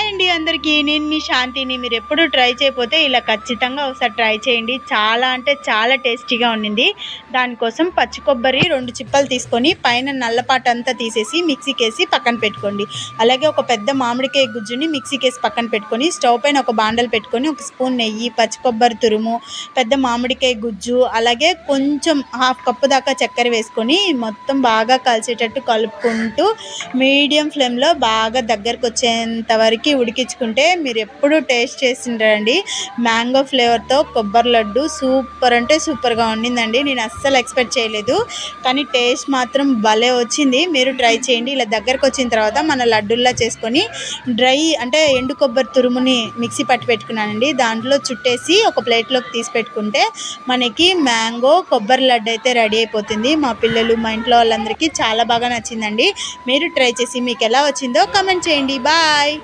అండి అందరికీ. నేను మీ శాంతిని. మీరెప్పుడు ట్రై చేయకపోతే ఇలా ఖచ్చితంగా ఒకసారి ట్రై చేయండి. చాలా అంటే చాలా టేస్టీగా ఉండింది. దానికోసం పచ్చి కొబ్బరి 2 చిప్పలు తీసుకొని పైన నల్లపాటంతా తీసేసి మిక్సీకేసి పక్కన పెట్టుకోండి. అలాగే ఒక పెద్ద మామిడికాయ గుజ్జుని మిక్సీకేసి పక్కన పెట్టుకొని స్టవ్ పైన ఒక బాండలు పెట్టుకొని ఒక స్పూన్ నెయ్యి, పచ్చి కొబ్బరి తురుము, పెద్ద మామిడికాయ గుజ్జు, అలాగే కొంచెం హాఫ్ కప్పు దాకా చక్కెర వేసుకొని మొత్తం బాగా కలిసేటట్టు కలుపుకుంటూ మీడియం ఫ్లేమ్లో బాగా దగ్గరకు వచ్చేంత వరకు ఉడికించుకుంటే మీరు ఎప్పుడు టేస్ట్ చేసిండ్రండి. మ్యాంగో ఫ్లేవర్తో కొబ్బరి లడ్డు సూపర్ అంటే సూపర్గా ఉండిందండి. నేను అస్సలు ఎక్స్పెక్ట్ చేయలేదు, కానీ టేస్ట్ మాత్రం భలే వచ్చింది. మీరు ట్రై చేయండి. ఇలా దగ్గరకు వచ్చిన తర్వాత మన లడ్డుల్లా చేసుకొని డ్రై అంటే ఎండు కొబ్బరి తురుముని మిక్సీ పట్టి పెట్టుకున్నానండి. దాంట్లో చుట్టేసి ఒక ప్లేట్లోకి తీసి పెట్టుకుంటే మనకి మ్యాంగో కొబ్బరి లడ్డు అయితే రెడీ అయిపోతుంది. మా పిల్లలు మా ఇంట్లో వాళ్ళందరికీ చాలా బాగా నచ్చిందండి. మీరు ట్రై చేసి మీకు ఎలా వచ్చిందో కామెంట్ చేయండి. బాయ్.